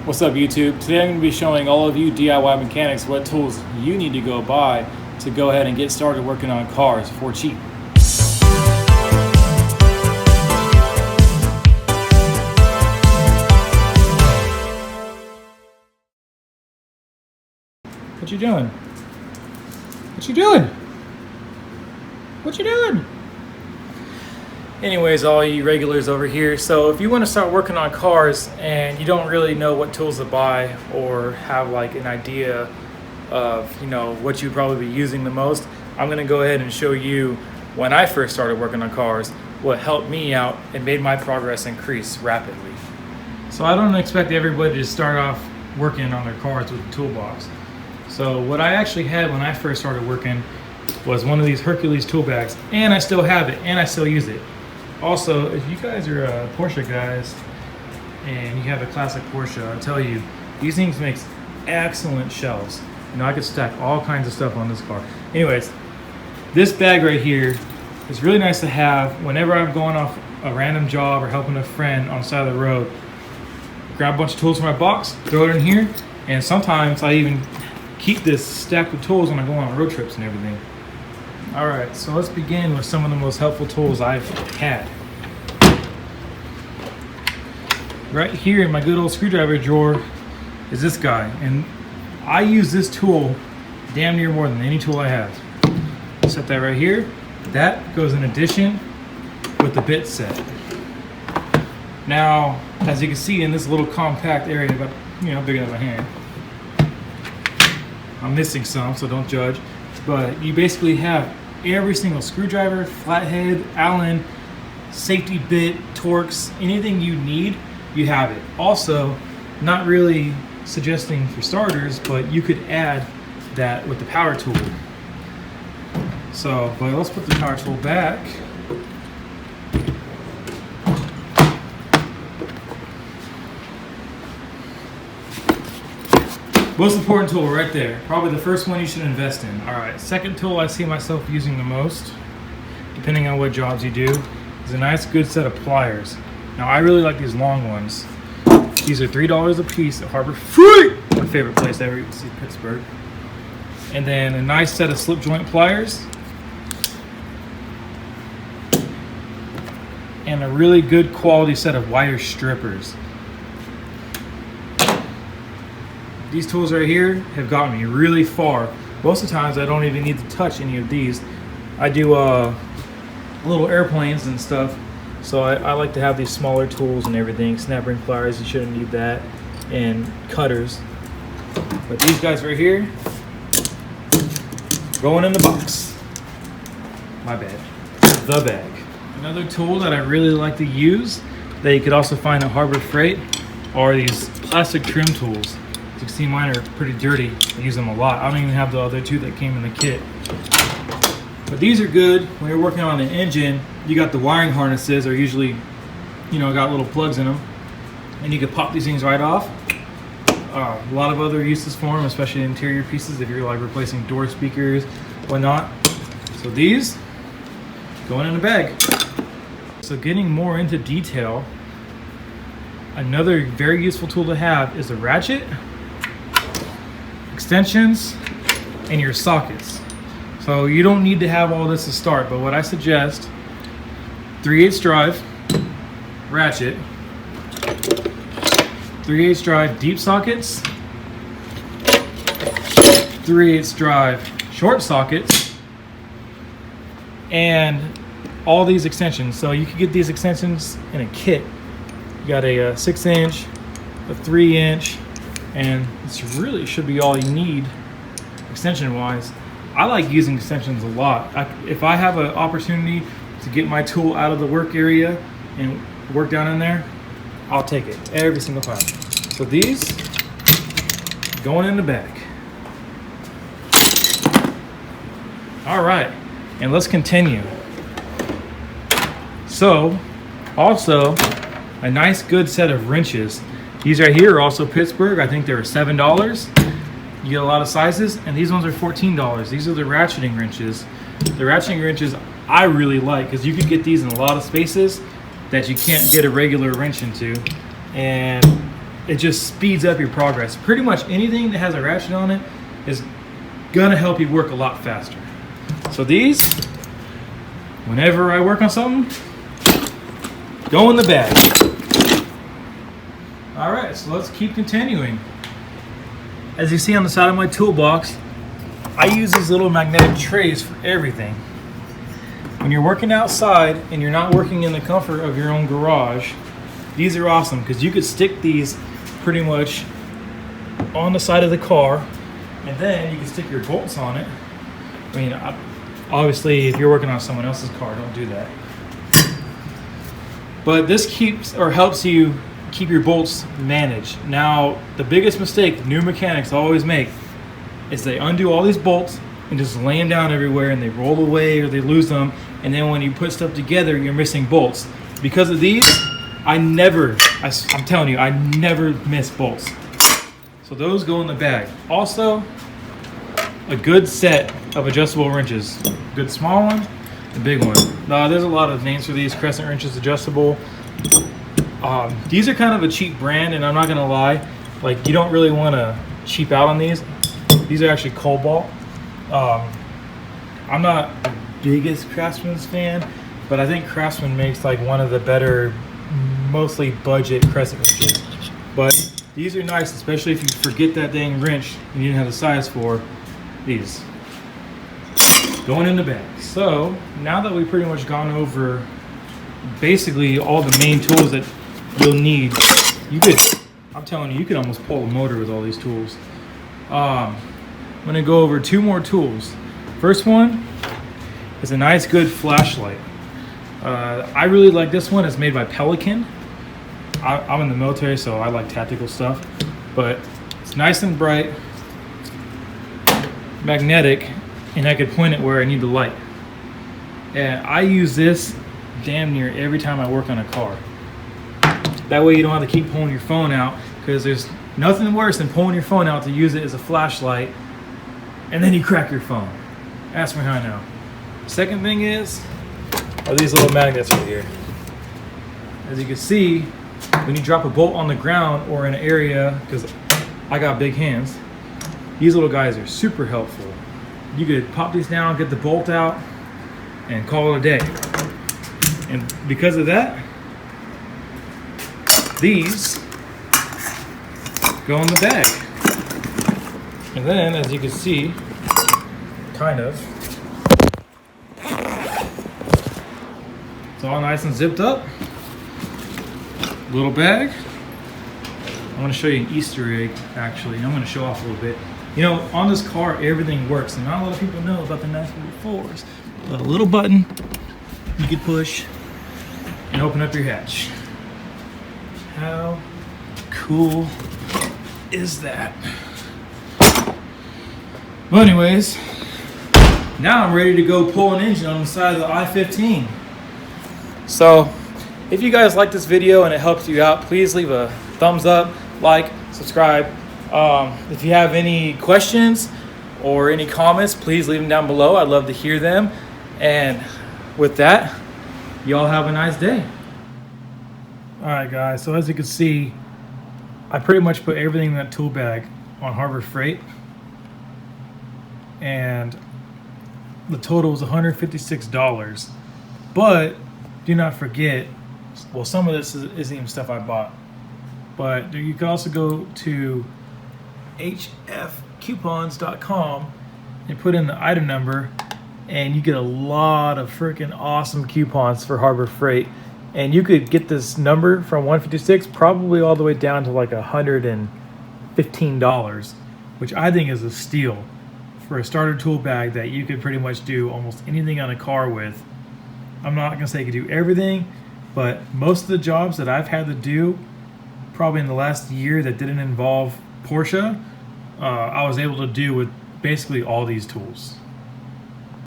What's up YouTube? Today I'm going to be showing all of you DIY mechanics what tools you need to go buy to go ahead and get started working on cars for cheap. What you doing? What you doing? What you doing? Anyways, all you regulars over here, so if you want to start working on cars and you don't really know what tools to buy or have like an idea of what you'd probably be using the most, I'm going to go ahead and show you when I first started working on cars what helped me out and made my progress increase rapidly. So I don't expect everybody to start off working on their cars with a toolbox. So what I actually had when I first started working was one of these Hercules tool bags, and I still have it and I still use it. Also, if you guys are Porsche guys and you have a classic Porsche, I'll tell you, these things make excellent shelves. I could stack all kinds of stuff on this car. Anyways, this bag right here is really nice to have whenever I'm going off a random job or helping a friend on the side of the road. Grab a bunch of tools from my box, throw it in here, and sometimes I even keep this stacked with tools when I go on road trips and everything. Alright, so let's begin with some of the most helpful tools I've had. Right here in my good old screwdriver drawer is this guy, and I use this tool damn near more than any tool I have. Set that right here. That goes in addition with the bit set. Now, as you can see in this little compact area, about bigger than my hand, I'm missing some, so don't judge. But you basically have every single screwdriver, flathead, Allen, safety bit, Torx, anything you need, you have it. Also, not really suggesting for starters, but you could add that with the power tool. So, but let's put the power tool back. Most important tool right there. Probably the first one you should invest in. Alright, second tool I see myself using the most, depending on what jobs you do, is a nice good set of pliers. Now I really like these long ones. These are $3 a piece at Harbor Freight, my favorite place ever to see Pittsburgh. And then a nice set of slip joint pliers. And a really good quality set of wire strippers. These tools right here have gotten me really far. Most of the times I don't even need to touch any of these. I do little airplanes and stuff, so I like to have these smaller tools and everything. Snap ring pliers, you shouldn't need that, and cutters. But these guys right here, going in the box. My bad. The bag. Another tool that I really like to use that you could also find at Harbor Freight are these plastic trim tools. As you can see, mine are pretty dirty. I use them a lot. I don't even have the other two that came in the kit. But these are good when you're working on an engine. You got the wiring harnesses are usually, got little plugs in them. And you can pop these things right off. A lot of other uses for them, especially interior pieces if you're like replacing door speakers, whatnot. So these, going in a bag. So getting more into detail, another very useful tool to have is a ratchet, extensions, and your sockets. So you don't need to have all this to start, but what I suggest, 3/8 drive ratchet, 3/8 drive deep sockets, 3/8 drive short sockets, and all these extensions. So you can get these extensions in a kit. You got a 6-inch, a 3-inch, and this really should be all you need extension wise. I like using extensions a lot. If I have an opportunity to get my tool out of the work area and work down in there, I'll take it every single time. So these going in the bag. All right, and let's continue. So also a nice good set of wrenches. These right here are also Pittsburgh. I think they're $7. You get a lot of sizes, and these ones are $14. These are the ratcheting wrenches. The ratcheting wrenches I really like because you can get these in a lot of spaces that you can't get a regular wrench into. And it just speeds up your progress. Pretty much anything that has a ratchet on it is gonna help you work a lot faster. So these, whenever I work on something, go in the bag. All right, so let's keep continuing. As you see on the side of my toolbox, I use these little magnetic trays for everything. When you're working outside and you're not working in the comfort of your own garage, these are awesome because you could stick these pretty much on the side of the car, and then you can stick your bolts on it. I mean, obviously, if you're working on someone else's car, don't do that. But this keeps or helps you keep your bolts managed. Now, the biggest mistake new mechanics always make is they undo all these bolts and just lay them down everywhere, and they roll away or they lose them, and then when you put stuff together, you're missing bolts. Because of these, I'm telling you, I never miss bolts. So those go in the bag. Also, a good set of adjustable wrenches. Good small one, the big one. Now, there's a lot of names for these. Crescent Wrenches adjustable. These are kind of a cheap brand, and I'm not gonna lie, like, you don't really want to cheap out on these. These are actually Cobalt. I'm not the biggest Craftsman's fan, but I think Craftsman makes like one of the better, mostly budget Crescent wrenches. But these are nice, especially if you forget that dang wrench and you didn't have the size for these. Going in the bag. So now that we've pretty much gone over basically all the main tools that you'll need, I'm telling you, you could almost pull a motor with all these tools. I'm gonna go over two more tools. First one is a nice good flashlight. I really like this one. It's made by Pelican. I'm in the military, so I like tactical stuff, but it's nice and bright, magnetic, and I could point it where I need the light. And I use this damn near every time I work on a car. That way you don't have to keep pulling your phone out, because there's nothing worse than pulling your phone out to use it as a flashlight and then you crack your phone. Ask me how I know. Second thing are these little magnets right here. As you can see, when you drop a bolt on the ground or in an area, because I got big hands, these little guys are super helpful. You could pop these down, get the bolt out, and call it a day. And because of that, these go in the bag. And then, as you can see, kind of, it's all nice and zipped up. Little bag. I'm going to show you an Easter egg, actually. I'm going to show off a little bit. You know, on this car, everything works, and not a lot of people know about the 944s. A little button you could push and open up your hatch. How cool is that? Well, anyways, now I'm ready to go pull an engine on the side of the I-15. So, if you guys like this video and it helps you out, please leave a thumbs up, like, subscribe. If you have any questions or any comments, please leave them down below. I'd love to hear them. And with that, y'all have a nice day. Alright guys, so as you can see, I pretty much put everything in that tool bag on Harbor Freight. And the total was $156. But do not forget, well, some of this isn't even stuff I bought. But you can also go to hfcoupons.com and put in the item number, and you get a lot of freaking awesome coupons for Harbor Freight. And you could get this number from $156 probably all the way down to like $115, which I think is a steal for a starter tool bag that you could pretty much do almost anything on a car with. I'm not gonna say you could do everything, but most of the jobs that I've had to do probably in the last year that didn't involve Porsche, I was able to do with basically all these tools.